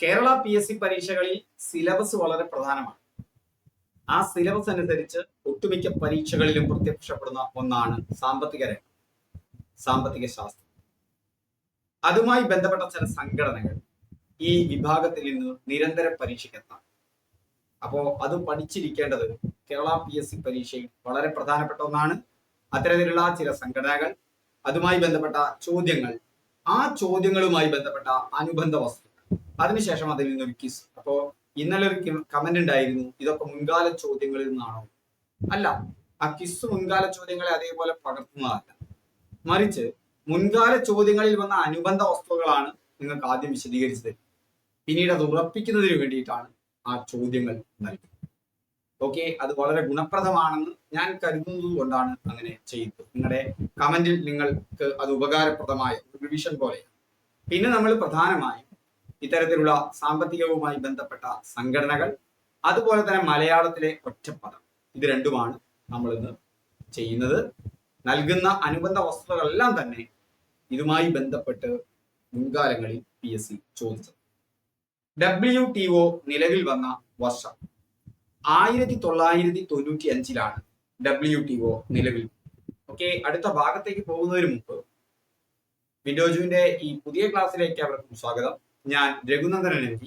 Kerala PSC പരീക്ഷകളിൽ syllabus വളരെ പ്രധാനമാണ്. ആ സിലബസ് അനുസരിച്ച് ഒട്ടുമിക്ക പരീക്ഷകളിലും പ്രത്യക്ഷപ്പെടുന്ന ഒന്നാണ് സാമ്പത്തിക ശാസ്ത്രം. അതുമായി ബന്ധപ്പെട്ട ചില സംഘടനകൾ ഈ വിഭാഗത്തിൽ നിന്ന് നിരന്തര പരീക്ഷയ്ക്കെത്താം. അപ്പോൾ അത് പഠിച്ചിരിക്കേണ്ടത് കേരള PSC പരീക്ഷയിൽ വളരെ പ്രധാനപ്പെട്ട ഒന്നാണ്. അത്തരത്തിലുള്ള ചില സംഘടനകൾ, അതുമായി ബന്ധപ്പെട്ട ചോദ്യങ്ങൾ, ആ ചോദ്യങ്ങളുമായി ബന്ധപ്പെട്ട അനുബന്ധ വസ്തുക്കൾ, അതിനുശേഷം അതിൽ നിന്നൊരു ക്വിസ്. അപ്പോ ഇന്നലെ ഒരു കമന്റ് ഉണ്ടായിരുന്നു, ഇതൊക്കെ മുൻകാല ചോദ്യങ്ങളിൽ നിന്നാണോ? അല്ല, ആ ക്വിസ് മുൻകാല ചോദ്യങ്ങളെ അതേപോലെ പകർത്തുന്നതല്ല, മറിച്ച് മുൻകാല ചോദ്യങ്ങളിൽ വന്ന അനുബന്ധ വസ്തുക്കളാണ് നിങ്ങൾക്ക് ആദ്യം വിശദീകരിച്ചത്. പിന്നീട് അത് ഉറപ്പിക്കുന്നതിന് വേണ്ടിയിട്ടാണ് ആ ചോദ്യങ്ങൾ നൽകുന്നത്. ഓക്കെ, അത് വളരെ ഗുണപ്രദമാണെന്ന് ഞാൻ കരുതുന്നത് കൊണ്ടാണ് അങ്ങനെ ചെയ്യുന്നത്. നിങ്ങളുടെ കമന്റിൽ നിങ്ങൾക്ക് അത് ഉപകാരപ്രദമായ റിവിഷൻ പോലെയാണ്. പിന്നെ നമ്മൾ പ്രധാനമായും ഇത്തരത്തിലുള്ള സാമ്പത്തികവുമായി ബന്ധപ്പെട്ട സംഘടനകൾ, അതുപോലെ തന്നെ മലയാളത്തിലെ ഒറ്റപ്പദം, ഇത് രണ്ടുമാണ് നമ്മൾ ഇന്ന് ചെയ്യുന്നത്. നൽകുന്ന അനുബന്ധ വസ്തുതകളെല്ലാം തന്നെ ഇതുമായി ബന്ധപ്പെട്ട് മുൻകാലങ്ങളിൽ PSC ചോദിച്ചത്. WTO നിലവിൽ വന്ന വർഷം 1995 WTO നിലവിൽ. ഓക്കെ, അടുത്ത ഭാഗത്തേക്ക് പോകുന്നതിന് മുമ്പ് വിൻഡോജുവിന്റെ ഈ പുതിയ ക്ലാസ്സിലേക്ക് അവർക്കും സ്വാഗതം. ഞാൻ രഘുനന്ദനൻ MD.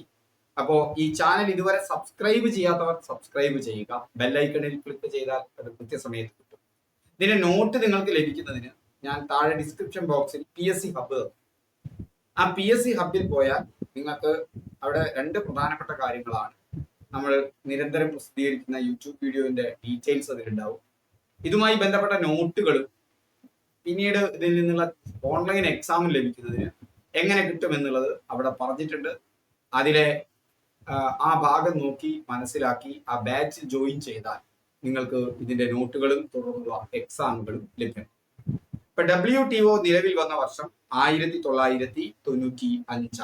അപ്പോൾ ഈ ചാനൽ ഇതുവരെ സബ്സ്ക്രൈബ് ചെയ്യാത്തവർ സബ്സ്ക്രൈബ് ചെയ്യുക. ബെല്ലൈക്കണിൽ ക്ലിക്ക് ചെയ്താൽ അത് കൃത്യസമയത്ത് കിട്ടും. ഇതിന്റെ നോട്ട് നിങ്ങൾക്ക് ലഭിക്കുന്നതിന് ഞാൻ താഴെ ഡിസ്ക്രിപ്ഷൻ ബോക്സിൽ PSC ഹബ്ബ് തന്നു. ആ PSC ഹബ്ബിൽ പോയാൽ നിങ്ങൾക്ക് അവിടെ രണ്ട് പ്രധാനപ്പെട്ട കാര്യങ്ങളാണ്. നമ്മൾ നിരന്തരം പ്രസിദ്ധീകരിക്കുന്ന യൂട്യൂബ് വീഡിയോന്റെ ഡീറ്റെയിൽസ് അതിലുണ്ടാവും. ഇതുമായി ബന്ധപ്പെട്ട നോട്ടുകളും പിന്നീട് ഇതിൽ നിന്നുള്ള ഓൺലൈൻ എക്സാം ലഭിക്കുന്നതിന് എങ്ങനെ കിട്ടുമെന്നുള്ളത് അവിടെ പറഞ്ഞിട്ടുണ്ട്. അതിലെ ആ ഭാഗം നോക്കി മനസ്സിലാക്കി ആ ബാച്ചിൽ ജോയിൻ ചെയ്താൽ നിങ്ങൾക്ക് ഇതിന്റെ നോട്ടുകളും തുടർന്നുള്ള എക്സാമുകളും ലഭ്യം. ഇപ്പൊ WTO നിലവിൽ വന്ന വർഷം 1995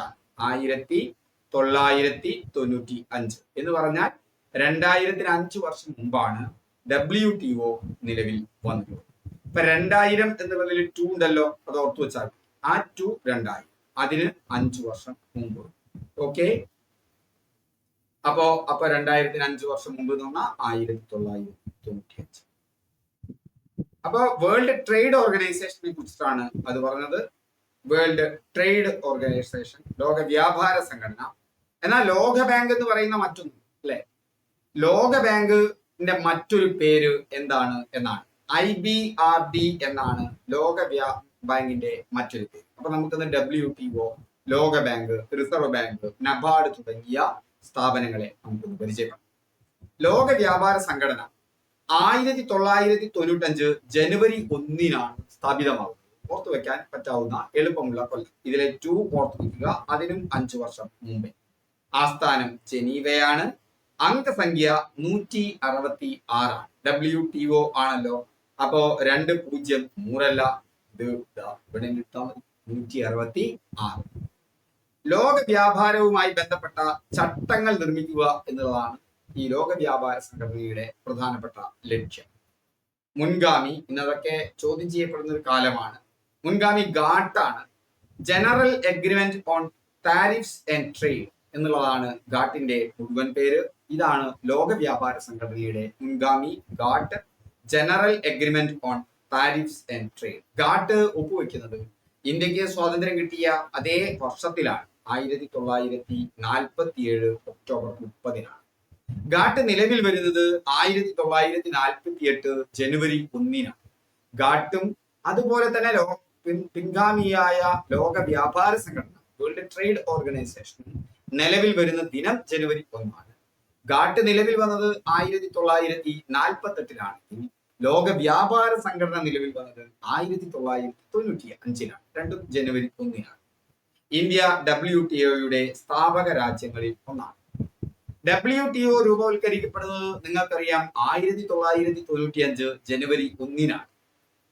ആണ്. 1995 എന്ന് പറഞ്ഞാൽ 2005 വർഷം മുമ്പാണ് WTO നിലവിൽ വന്നത്. ഇപ്പൊ 2000 എന്നുള്ളതിൽ 2 ഉണ്ടല്ലോ, അത് ഓർത്തു വെച്ചാൽ ആ 2 2000, അതിന് 5 വർഷം മുമ്പ്. ഓക്കെ, അപ്പോ 2005 വർഷം മുമ്പ് എന്ന് പറഞ്ഞാൽ 1995. അപ്പൊ വേൾഡ് ട്രേഡ് ഓർഗനൈസേഷനെ കുറിച്ചിട്ടാണ് അത് പറഞ്ഞത്. വേൾഡ് ട്രേഡ് ഓർഗനൈസേഷൻ, ലോക വ്യാപാര സംഘടന. എന്നാൽ ലോക ബാങ്ക് എന്ന് പറയുന്ന മറ്റൊന്ന് അല്ലെ, ലോക ബാങ്കിന്റെ മറ്റൊരു പേര് എന്താണ് എന്നാണ്. IBRD എന്നാണ് ലോക ബാങ്കിന്റെ മറ്റൊരു പേര്. അപ്പൊ നമുക്കിന്ന് WTO, ലോക ബാങ്ക്, റിസർവ് ബാങ്ക്, നബാർഡ് തുടങ്ങിയ സ്ഥാപനങ്ങളെ നമുക്കൊന്ന് പരിചയപ്പെടാം. ലോക വ്യാപാര സംഘടന 1995 ജനുവരി 1 സ്ഥാപിതമാകുന്നത്. ഓർത്തു വെക്കാൻ പറ്റാവുന്ന എളുപ്പമുള്ള കൊല്ലം. ഇതിലെ 2 ഓർത്തു വെക്കുക, അതിനും 5 വർഷം മുമ്പേ. ആസ്ഥാനം ജനീവയാണ്. അംഗസംഖ്യ 166 ആണ്. WTO ആണല്ലോ, അപ്പോ 20 100 ഇത് ഇവിടെ 166. ലോക വ്യാപാരവുമായി ബന്ധപ്പെട്ട ചട്ടങ്ങൾ നിർമ്മിക്കുക എന്നുള്ളതാണ് ഈ ലോക വ്യാപാര സംഘടനയുടെ പ്രധാനപ്പെട്ട ലക്ഷ്യം. മുൻഗാമി ഇന്നതൊക്കെ ചോദ്യം ചെയ്യപ്പെടുന്ന ഒരു കാലമാണ്. മുൻഗാമി ഗാട്ടാണ്. General agreement on tariffs and trade എന്നുള്ളതാണ് ഗാട്ടിന്റെ മുഴുവൻ പേര്. ഇതാണ് ലോക വ്യാപാര സംഘടനയുടെ മുൻഗാമി ഗാട്ട്, general agreement on tariffs and trade. ഗാട്ട് ഒപ്പുവെക്കുന്നത് ഇന്ത്യക്ക് സ്വാതന്ത്ര്യം കിട്ടിയ അതേ വർഷത്തിലാണ്, 1947 ഒക്ടോബർ 30. ഗാട്ട് നിലവിൽ വരുന്നത് 1948 ജനുവരി 1. ഗാട്ടും അതുപോലെ തന്നെ പിൻഗാമിയായ ലോക വ്യാപാര സംഘടന, വേൾഡ് ട്രേഡ് ഓർഗനൈസേഷൻ നിലവിൽ വരുന്ന ദിനം ജനുവരി 1. ഗാട്ട് നിലവിൽ വന്നത് 1948 ലോക വ്യാപാര സംഘടന നിലവിൽ വന്നത് 1995. രണ്ടും ജനുവരി 1. ഇന്ത്യ WTOയുടെ സ്ഥാപക രാജ്യങ്ങളിൽ ഒന്നാണ്. WTO രൂപവൽക്കരിക്കപ്പെടുന്നത് നിങ്ങൾക്കറിയാം 1995 ജനുവരി 1.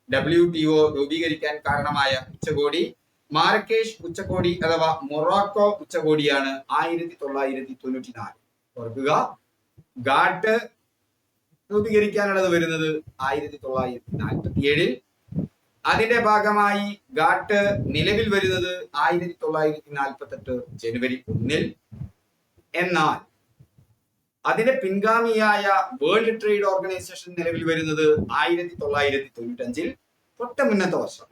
WTO രൂപീകരിക്കാൻ കാരണമായ ഉച്ചകോടി മാരക്കേഷ് ഉച്ചകോടി അഥവാ മൊറോക്കോ ഉച്ചകോടിയാണ് 1994. ഓർക്കുക, ഗാട്ട് രൂപീകരിക്കാനുള്ളത് വരുന്നത് 1947. അതിന്റെ ഭാഗമായി ഗാട്ട് നിലവിൽ വരുന്നത് 1948 ജനുവരി 1. എന്നാൽ അതിന്റെ പിൻഗാമിയായ വേൾഡ് ട്രേഡ് ഓർഗനൈസേഷൻ നിലവിൽ വരുന്നത് 1995 തൊട്ട് മുന്നത്തെ വർഷം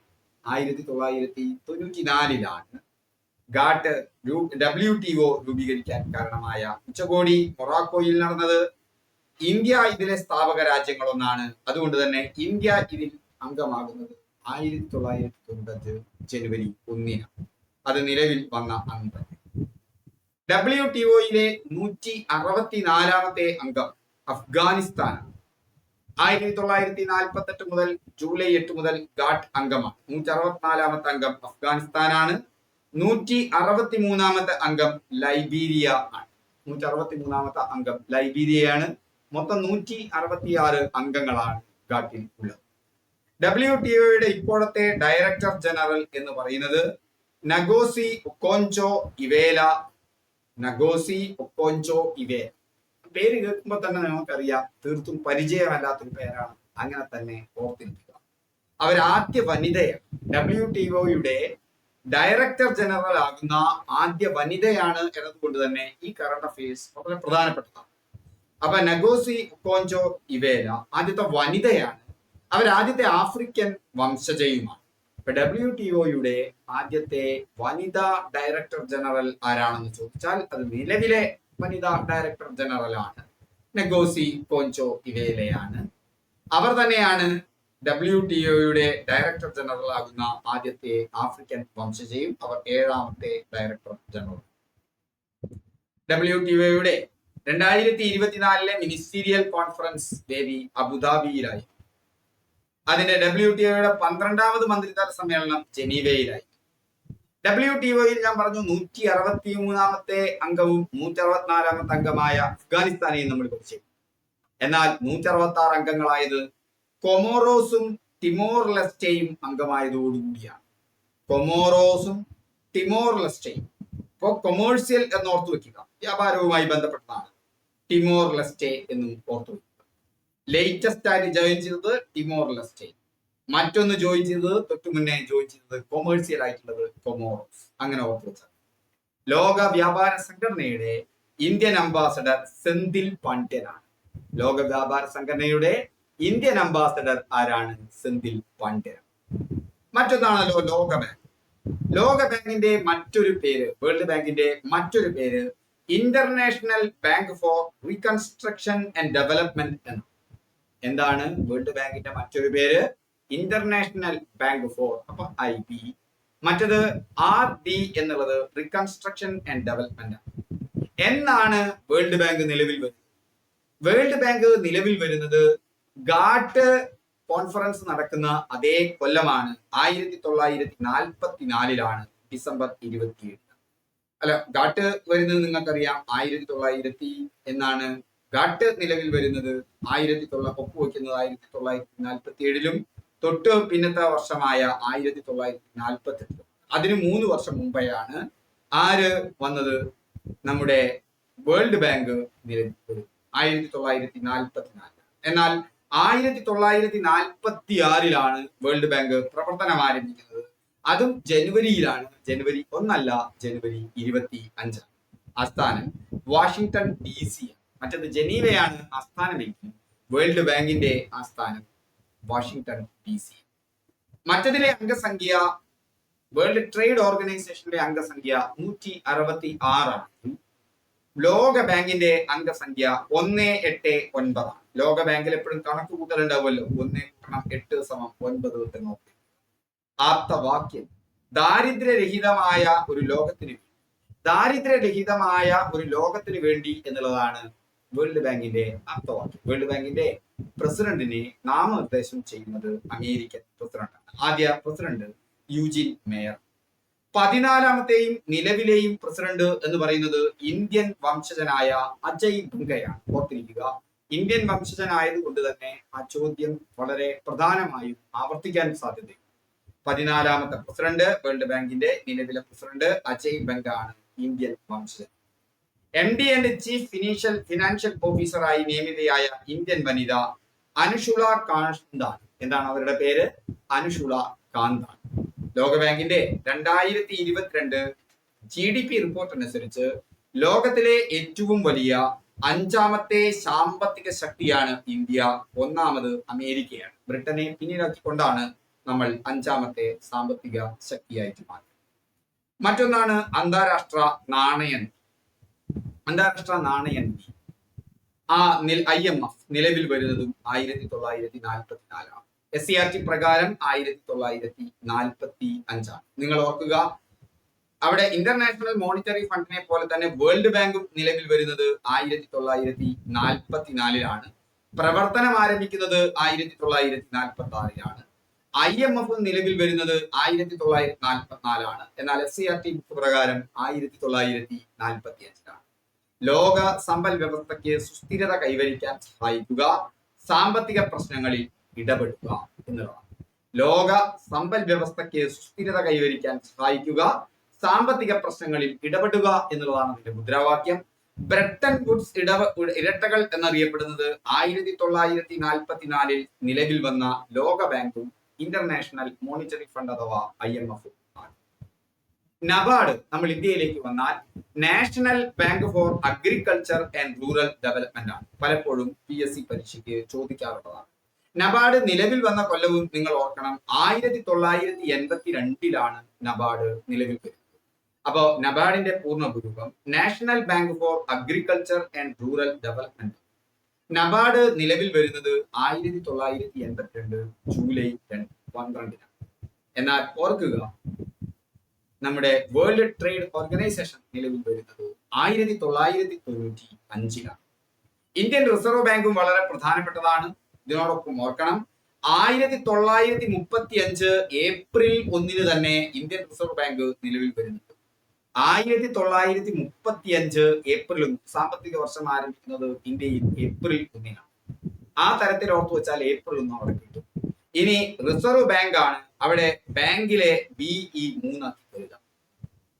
1994 ഗാട്ട് WTO രൂപീകരിക്കാൻ കാരണമായ ഉച്ചകോടി മൊറോക്കോയിൽ നടന്നത്. ഇന്ത്യ ഇതിലെ സ്ഥാപക രാജ്യങ്ങളൊന്നാണ്. അതുകൊണ്ട് തന്നെ ഇന്ത്യ ഇതിൽ അംഗമാകുന്നത് 1995 ജനുവരി 1 അത് നിലവിൽ വന്ന അന്ന്. WTOയിലെ 164ാമത്തെ അംഗം അഫ്ഗാനിസ്ഥാൻ 1948 മുതൽ ജൂലൈ 8 മുതൽ ഗാട്ട് അംഗമാണ്. 164ാമത്തെ അംഗം അഫ്ഗാനിസ്ഥാനാണ്. 163ാമത്തെ അംഗം ലൈബീരിയ ആണ്. 163ാമത്തെ അംഗം ലൈബീരിയയാണ്. മൊത്തം 166 അംഗങ്ങളാണ് ഗാട്ടിൽ ഉള്ളത്. WTOയുടെ ഇപ്പോഴത്തെ ഡയറക്ടർ ജനറൽ എന്ന് പറയുന്നത് നഗോസി ഒക്കോൻചോ ഇവേല. പേര് കേൾക്കുമ്പോൾ തന്നെ നമുക്കറിയാം തീർത്തും പരിചയമല്ലാത്തൊരു പേരാണ്. അങ്ങനെ തന്നെ ഓർത്തിരിക്കുക. അവരാദ്യ വനിതയാണ്. WTOയുടെ ഡയറക്ടർ ജനറൽ ആകുന്ന ആദ്യ വനിതയാണ് എന്നതുകൊണ്ട് തന്നെ ഈ കറണ്ട് അഫയേഴ്സ് വളരെ പ്രധാനപ്പെട്ടതാണ്. അപ്പൊ നഗോസി ഒക്കോൻചോ ഇവേല ആദ്യത്തെ വനിതയാണ്. അവരാദ്യത്തെ ആഫ്രിക്കൻ വംശജയുമാണ്. ഇപ്പൊ WTOയുടെ ആദ്യത്തെ വനിതാ ഡയറക്ടർ ജനറൽ ആരാണെന്ന് ചോദിച്ചാൽ അത് നിലവിലെ വനിതാ ഡയറക്ടർ ജനറൽ ആണ്, നഗോസി ഒക്കോൻചോ ഇവേലയാണ്. അവർ തന്നെയാണ് WTOയുടെ ഡയറക്ടർ ജനറൽ ആകുന്ന ആദ്യത്തെ ആഫ്രിക്കൻ വംശജയും. അവർ 7ാമത്തെ ഡയറക്ടർ ജനറൽ. WTOയുടെ 2024 മിനിസ്റ്റീരിയൽ കോൺഫറൻസ് വേദി അബുദാബിയിലായി. അതിന്റെ WTOയുടെ 12ാമത് മന്ത്രിതല സമ്മേളനം ജനീവയിലായി. WTOയിൽ ഞാൻ പറഞ്ഞു 163ാമത്തെ അംഗവും 164ാമത്തെ അംഗമായ അഫ്ഗാനിസ്ഥാനെയും നമ്മൾ പഠിച്ചു. എന്നാൽ 166 അംഗങ്ങളായത് കൊമോറോസും ടിമോർ ലെസ്റ്റയും അംഗമായതോടുകൂടിയാണ്. കൊമോറോസും ടിമോർ ലെസ്റ്റയും. ഇപ്പോ കൊമേഴ്സ്യൽ എന്ന് ഓർത്തു വെക്കുക, വ്യാപാരവുമായി ബന്ധപ്പെട്ടതാണ്. ടിമോർ ലെസ്റ്റെ എന്നും ഓർത്തു വെക്കുക. ലേറ്റസ്റ്റ് ആയിട്ട് ജോയിൻ ചെയ്തത് ടിമോർ ലെസ്റ്റെ. മറ്റൊന്ന് ജോയിൻ ചെയ്തത് തൊട്ടു മുന്നേ ജോയിൻ ചെയ്തത് കൊമേഴ്സ്യൽ ആയിട്ടുള്ളത് കൊമോറോസ്. അങ്ങനെ ഓർത്തു വെച്ചാൽ ലോക വ്യാപാര സംഘടനയുടെ ഇന്ത്യൻ അംബാസഡർ സെന്തിൽ പാണ്ഡ്യനാണ്. ലോക വ്യാപാര സംഘടനയുടെ ഇന്ത്യൻ അംബാസഡർ ആരാണ്? സെന്തിൽ പാണ്ഡ്യൻ. മറ്റൊന്നാണല്ലോ ലോകബാങ്ക്. ലോകബാങ്കിന്റെ മറ്റൊരു പേര്, വേൾഡ് ബാങ്കിന്റെ മറ്റൊരു പേര് international bank for reconstruction and development എന്ന്. എന്താണ് വേൾഡ് ബാങ്കിന്റെ മറ്റൊരു പേര്? ഇന്റർനാഷണൽ ബാങ്ക് ഫോർ, അപ്പൊ IB. മറ്റത് RD എന്നുള്ളത് റീകൺസ്ട്രക്ഷൻ ആൻഡ് ഡെവലപ്മെന്റ്. എന്നാണ് വേൾഡ് ബാങ്ക് നിലവിൽ വരുന്നത്? വേൾഡ് ബാങ്ക് നിലവിൽ വരുന്നത് ഗാട്ട് കോൺഫറൻസ് നടക്കുന്ന അതേ കൊല്ലമാണ്. 1944 ഡിസംബർ 27. അല്ല, ഗാട്ട് വരുന്നത് നിങ്ങൾക്കറിയാം 1900 എന്നാണ്. ഗാട്ട് നിലവിൽ വരുന്നത് ഒപ്പുവെക്കുന്നത് 1947 തൊട്ട് പിന്നത്തെ വർഷമായ 1948. അതിന് 3 വർഷം മുമ്പെയാണ് ആര് വന്നത്? നമ്മുടെ വേൾഡ് ബാങ്ക് നിലവിൽ വരും 1944. എന്നാൽ 1946 വേൾഡ് ബാങ്ക് പ്രവർത്തനം ആരംഭിക്കുന്നത്. അതും ജനുവരിയിലാണ്. ജനുവരി 1 ജനുവരി 25. ആസ്ഥാനം വാഷിംഗ്ടൺ DC. മറ്റത് ജനീവയാണ് ആസ്ഥാനമെങ്കിൽ വേൾഡ് ബാങ്കിന്റെ ആസ്ഥാനം വാഷിംഗ്ടൺ DC. മറ്റതിലെ അംഗസംഖ്യ, വേൾഡ് ട്രേഡ് ഓർഗനൈസേഷന്റെ അംഗസംഖ്യ 166 ആണ്. ലോക ബാങ്കിന്റെ അംഗസംഖ്യ 189 ആണ്. ലോക ബാങ്കിൽ എപ്പോഴും കണക്ക് കൂട്ടലുണ്ടാവുമല്ലോ. 1 × 8 = 9 എന്ന് നോക്കി. ആപ്തവാക്യം ദാരിദ്ര്യരഹിതമായ ഒരു ലോകത്തിന് വേണ്ടി എന്നുള്ളതാണ് വേൾഡ് ബാങ്കിന്റെ ആപ്തവാക്യം. വേൾഡ് ബാങ്കിന്റെ പ്രസിഡന്റിനെ നാമനിർദ്ദേശം ചെയ്യുന്നത് അമേരിക്കൻ പ്രസിഡന്റാണ്. ആദ്യ പ്രസിഡന്റ് യൂജിൻ മേയർ. 14ാമത്തെയും നിലവിലെയും പ്രസിഡന്റ് എന്ന് പറയുന്നത് ഇന്ത്യൻ വംശജനായ അജയ് ബംഗയാണ്. ഓർത്തിരിക്കുക, ഇന്ത്യൻ വംശജനായത് കൊണ്ട് തന്നെ ആ ചോദ്യം വളരെ പ്രധാനമായും ആവർത്തിക്കാൻ സാധ്യതയുണ്ട്. 14ാമത്തെ പ്രസിഡന്റ്, വേൾഡ് ബാങ്കിന്റെ നിലവിലെ പ്രസിഡന്റ് അജയ് ബംഗ ആണ്, ഇന്ത്യൻ വംശജൻ. MD ആൻഡ് ചീഫ് ഫിനാൻഷ്യൽ ഓഫീസറായി നിയമിതയായ ഇന്ത്യൻ വനിത അനുഷുള കാന്താണ്. എന്താണ് അവരുടെ പേര്? അനുഷുള കാന്താണ്. ലോകബാങ്കിന്റെ 2022 GDP റിപ്പോർട്ട് അനുസരിച്ച് ലോകത്തിലെ ഏറ്റവും വലിയ അഞ്ചാമത്തെ സാമ്പത്തിക ശക്തിയാണ് ഇന്ത്യ. ഒന്നാമത് അമേരിക്കയാണ്. ബ്രിട്ടനെ പിന്നിലാക്കിക്കൊണ്ടാണ് നമ്മൾ അഞ്ചാമത്തെ സാമ്പത്തിക ശക്തിയായിട്ട് മാറി. മറ്റൊന്നാണ് അന്താരാഷ്ട്ര നാണയനിധി. അന്താരാഷ്ട്ര നാണയനിധി IMF നിലവിൽ വരുന്നതും 1944 SCRT പ്രകാരം 1945. നിങ്ങൾ ഓർക്കുക, അവിടെ ഇന്റർനാഷണൽ മോണിറ്ററി ഫണ്ടിനെ പോലെ തന്നെ വേൾഡ് ബാങ്കും നിലവിൽ വരുന്നത് 1944 പ്രവർത്തനം ആരംഭിക്കുന്നത് 1946 IMF നിലവിൽ വരുന്നത് 1944 എന്നാൽ SCRT പ്രകാരം 1945 ലോക സമ്പൽ വ്യവസ്ഥയ്ക്ക് സുസ്ഥിരത കൈവരിക്കാൻ സഹായിക്കുക, സാമ്പത്തിക പ്രശ്നങ്ങളിൽ ഇടപെടുക എന്നുള്ളതാണ്. ലോക സമ്പൽ വ്യവസ്ഥയ്ക്ക് സുസ്ഥിരത കൈവരിക്കാൻ സഹായിക്കുക, സാമ്പത്തിക പ്രശ്നങ്ങളിൽ ഇടപെടുക എന്നുള്ളതാണ് അതിന്റെ മുദ്രാവാക്യം. ബ്രെട്ടൻ വുഡ്സ് ഇരട്ടകൾ എന്നറിയപ്പെടുന്നത് 1944 നിലവിൽ വന്ന ലോക ബാങ്കും ഇന്റർനാഷണൽ മോണിറ്ററി ഫണ്ട് അഥവാ IMF ആണ്. നബാർഡ് നമ്മൾ ഇന്ത്യയിലേക്ക് വന്നാൽ national bank for agriculture and rural development ആണ്. പലപ്പോഴും PSC പരീക്ഷയ്ക്ക് ചോദിക്കാറുള്ളതാണ്. നബാർഡ് നിലവിൽ വന്ന കൊല്ലവും നിങ്ങൾ ഓർക്കണം, 1982 നബാർഡ് നിലവിൽ വരുന്നത്. അപ്പോ നബാർഡിന്റെ പൂർണ്ണരൂപം national bank for agriculture and rural development. NABARD നിലവിൽ വരുന്നത് 1982 ജൂലൈ 12. എന്നാൽ ഓർക്കുക, നമ്മുടെ വേൾഡ് ട്രേഡ് ഓർഗനൈസേഷൻ നിലവിൽ വരുന്നത് 1995. ഇന്ത്യൻ റിസർവ് ബാങ്കും വളരെ പ്രധാനപ്പെട്ടതാണ്. ഇതിനോടൊപ്പം ഓർക്കണം, 1935 ഏപ്രിൽ 1 തന്നെ ഇന്ത്യൻ റിസർവ് ബാങ്ക് നിലവിൽ വരുന്നത്. 1935 ഏപ്രിൽ 1 സാമ്പത്തിക വർഷം ആരംഭിക്കുന്നത് ഇന്ത്യയിൽ ഏപ്രിൽ 1. ആ തരത്തിൽ ഓർത്തു വെച്ചാൽ ഏപ്രിൽ 1 അവിടെ കിട്ടും. ഇനി റിസർവ് ബാങ്ക് ആണ്, അവിടെ ബാങ്കിലെ BE 3 വരിക.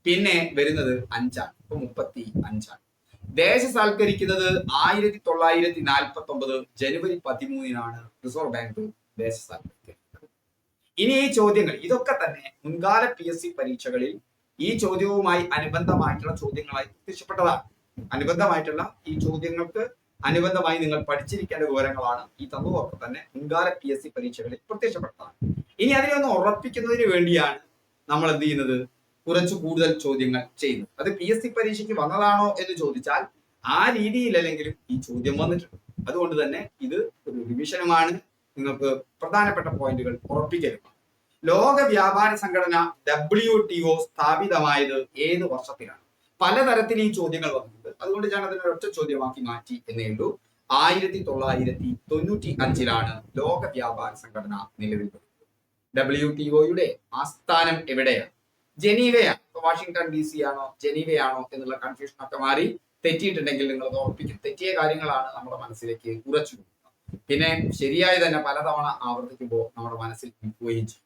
പിന്നെ വരുന്നത് 5 ഇപ്പൊ 35. ദേശസാൽക്കരിക്കുന്നത് 1949 ജനുവരി 13 റിസർവ് ബാങ്ക് ദേശസാൽക്കരിക്കുന്നത്. ഇനി ഈ ചോദ്യങ്ങൾ ഇതൊക്കെ തന്നെ മുൻകാല PSC പരീക്ഷകളിൽ ഈ ചോദ്യവുമായി അനുബന്ധമായിട്ടുള്ള ചോദ്യങ്ങളായി പ്രത്യക്ഷപ്പെട്ടതാണ്. അനുബന്ധമായിട്ടുള്ള ഈ ചോദ്യങ്ങൾക്ക് അനുബന്ധമായി നിങ്ങൾ പഠിച്ചിരിക്കേണ്ട വിവരങ്ങളാണ് ഈ തന്നതൊക്കെ തന്നെ മുൻകാല PSC പരീക്ഷകളിൽ പ്രത്യക്ഷപ്പെട്ടതാണ്. ഇനി അതിനെ ഒന്ന് ഉറപ്പിക്കുന്നതിന് വേണ്ടിയാണ് നമ്മൾ എന്ത് ചെയ്യുന്നത്, കുറച്ച് കൂടുതൽ ചോദ്യങ്ങൾ ചെയ്യുന്നത്. അത് PSC പരീക്ഷയ്ക്ക് വന്നതാണോ എന്ന് ചോദിച്ചാൽ ആ രീതിയിലല്ലെങ്കിലും ഈ ചോദ്യം വന്നിട്ടുണ്ട്. അതുകൊണ്ട് തന്നെ ഇത് ഒരു റിവിഷനുമാണ്. നിങ്ങൾക്ക് പ്രധാനപ്പെട്ട പോയിന്റുകൾ ഉറപ്പിക്കരുത്. ലോക വ്യാപാര സംഘടന WTO സ്ഥാപിതമായത് ഏത് വർഷത്തിലാണ്? പലതരത്തിൽ ഈ ചോദ്യങ്ങൾ വന്നിട്ടുണ്ട്. അതുകൊണ്ട് ഞാൻ അതിനെ ഒറ്റ ചോദ്യമാക്കി മാറ്റി എന്നേ ഉള്ളൂ. 1995 ലോക വ്യാപാര സംഘടന നിലവിൽ വരുന്നത്. WTO ആസ്ഥാനം എവിടെയാണ്? ജനീവയാണ്. വാഷിംഗ്ടൺ DC ആണോ ജനീവയാണോ എന്നുള്ള കൺഫ്യൂഷൻ ഒക്കെ മാറി. തെറ്റിയിട്ടുണ്ടെങ്കിൽ നിങ്ങൾ അത് ഉറപ്പിക്കും. തെറ്റിയ കാര്യങ്ങളാണ് നമ്മുടെ മനസ്സിലേക്ക് ഉറച്ചു കൊടുക്കുക. പിന്നെ ശരിയായി തന്നെ പലതവണ ആവർത്തിക്കുമ്പോൾ നമ്മുടെ മനസ്സിൽ നിൽക്കുകയും ചെയ്യും.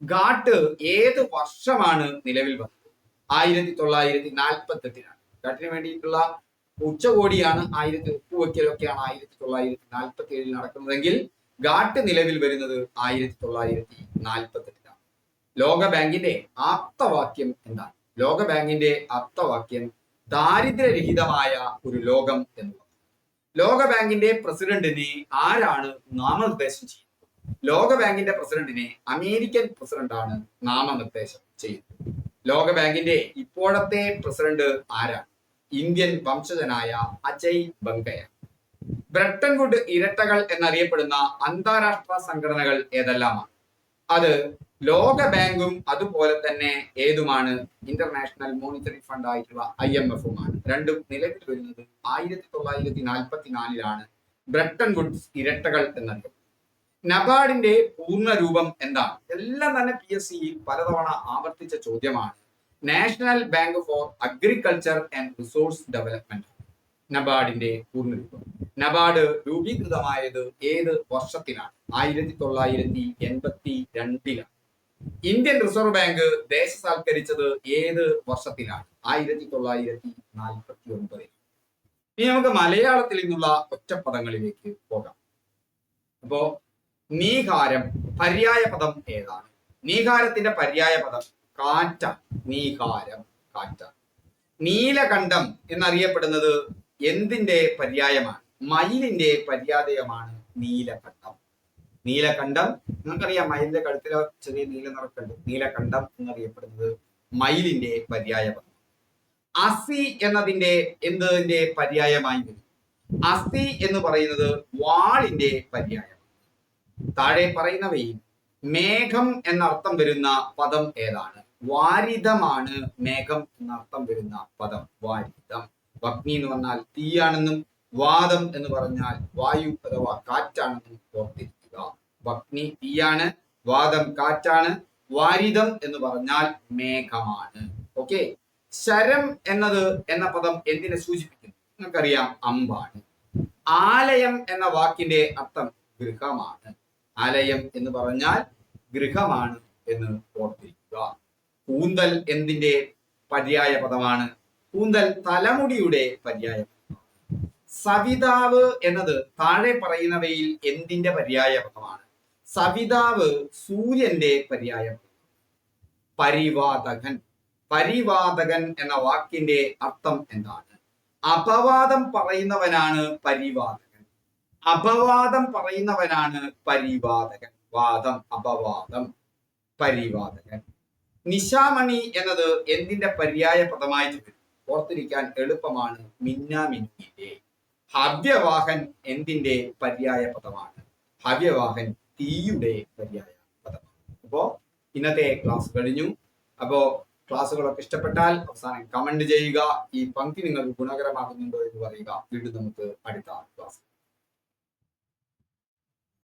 ഗാട്ട് ഏത് വർഷമാണ് നിലവിൽ വന്നത്? 1948. ഗാട്ടിന് വേണ്ടിയിട്ടുള്ള ഉച്ചകോടിയാണ് ഒപ്പുവെക്കലൊക്കെയാണ് 1947 നടക്കുന്നതെങ്കിൽ ഗാട്ട് നിലവിൽ വരുന്നത് 1948. ലോക ബാങ്കിന്റെ ആപ്തവാക്യം എന്താണ്? ലോക ബാങ്കിന്റെ ആപ്തവാക്യം ദാരിദ്ര്യരഹിതമായ ഒരു ലോകം എന്നുള്ളത്. ലോക ബാങ്കിന്റെ പ്രസിഡന്റിനെ ആരാണ് നാമനിർദ്ദേശം ചെയ്യുന്നത്? ലോക ബാങ്കിന്റെ പ്രസിഡന്റിനെ അമേരിക്കൻ പ്രസിഡന്റാണ് നാമനിർദ്ദേശം ചെയ്യുന്നത്. ലോക ബാങ്കിന്റെ ഇപ്പോഴത്തെ പ്രസിഡന്റ് ആരാണ്? ഇന്ത്യൻ വംശജനായ അജയ് ബംഗയ. ബ്രെട്ടൻ വുഡ് ഇരട്ടകൾ എന്നറിയപ്പെടുന്ന അന്താരാഷ്ട്ര സംഘടനകൾ ഏതെല്ലാമാണ്? അത് ലോക ബാങ്കും അതുപോലെ തന്നെ ഏതുമാണ്? ഇന്റർനാഷണൽ മോണിറ്ററി ഫണ്ട് ആയിട്ടുള്ള IMF-ഉമാണ്. രണ്ടും നിലവിൽ വരുന്നത് 1944 ബ്രെട്ടൻ വുഡ്സ് ഇരട്ടകൾ എന്നറിയപ്പെടുന്നത്. നബാർഡിന്റെ പൂർണ്ണ രൂപം എന്താണ്? എല്ലാം തന്നെ PSC പലതവണ ആവർത്തിച്ച ചോദ്യമാണ്. National bank for agriculture and resource development. നബാർഡിന്റെ പൂർണ്ണ രൂപം. നബാർഡ് രൂപീകൃതമായത് ഏത് വർഷത്തിലാണ്? 1982. ഇന്ത്യൻ റിസർവ് ബാങ്ക് ദേശസാൽക്കരിച്ചത് ഏത് വർഷത്തിലാണ്? 1949. ഇനി നമുക്ക് മലയാളത്തിൽ നിന്നുള്ള ഒറ്റപ്പദങ്ങളിലേക്ക് പോകാം. അപ്പോ നീഹാരം പര്യായ പദം ഏതാണ്? നീഹാരത്തിന്റെ പര്യായ പദം കാറ്റാണ്. നീഹാരം കാറ്റാണ്. നീലകണ്ഠം എന്നറിയപ്പെടുന്നത് എന്തിന്റെ പര്യായമാണ്? മയിലിന്റെ പര്യായമാണ് നീലകണ്ഠം. നീലകണ്ഠം നിങ്ങൾക്കറിയാം, മയിലിന്റെ കഴുത്തിലോ ചെറിയ നീല നിറക്കുണ്ട്. നീലകണ്ഠം എന്നറിയപ്പെടുന്നത് മയിലിന്റെ പര്യായമാണ്. അസി എന്നതിന്റെ എന്തിന്റെ പര്യായമായി വരും? അസ്ഥി എന്ന് പറയുന്നത് വാളിന്റെ പര്യായം. താഴെ പറയുന്നവയിൽ മേഘം എന്നർത്ഥം വരുന്ന പദം ഏതാണ്? വാരിധമാണ് മേഘം എന്നർത്ഥം വരുന്ന പദം. വാരിധം. വഗ്നി എന്ന് പറഞ്ഞാൽ തീയാണെന്നും വാദം എന്ന് പറഞ്ഞാൽ വായു അഥവാ കാറ്റാണെന്നും ഓർത്തിരിക്കുക. വഗ്നി തീയാണ്, വാദം കാറ്റാണ്, വാരിധം എന്ന് പറഞ്ഞാൽ മേഘമാണ്. ഓക്കെ. ശരം എന്ന പദം എന്തിനെ സൂചിപ്പിക്കുന്നു? നിങ്ങൾക്കറിയാം, അമ്പാണ്. ആലയം എന്ന വാക്കിന്റെ അർത്ഥം ഗൃഹമാണ്. ആലയം എന്ന് പറഞ്ഞാൽ ഗൃഹമാണ് എന്ന് ഓർത്തിരിക്കുക. കൂന്തൽ എന്തിന്റെ പര്യായ പദമാണ്? കൂന്തൽ തലമുടിയുടെ പര്യായ പദമാണ്. സവിതാവ് എന്നത് താഴെ പറയുന്നവയിൽ എന്തിന്റെ പര്യായ പദമാണ്? സവിതാവ് സൂര്യന്റെ പര്യായ പദം. പരിവാതകൻ. പരിവാതകൻ എന്ന വാക്കിന്റെ അർത്ഥം എന്താണ്? അപവാദം പറയുന്നവനാണ് പരിവാതകൻ. അപവാദം പറയുന്നവനാണ് പരിവാതകൻ. വാദം, അപവാദം, പരിവാതകൻ. നിശാമണി എന്നത് എന്തിന്റെ പര്യായ പദമായിട്ട് വരും? ഓർത്തിരിക്കാൻ എളുപ്പമാണ്, മിന്നാമിന്നിന്റെ. ഹവ്യവാഹൻ എന്തിന്റെ പര്യായ പദമാണ്? ഹവ്യവാഹൻ തീയുടെ പര്യായ പദമാണ്. അപ്പോ ഇന്നത്തെ ക്ലാസ് കഴിഞ്ഞു. അപ്പോ ക്ലാസ്സുകളൊക്കെ ഇഷ്ടപ്പെട്ടാൽ അവസാനം കമന്റ് ചെയ്യുക. ഈ പങ്ക്തി നിങ്ങൾക്ക് ഗുണകരമാകുന്നുണ്ടോ എന്ന് പറയുക. വീണ്ടും നമുക്ക് അടുത്ത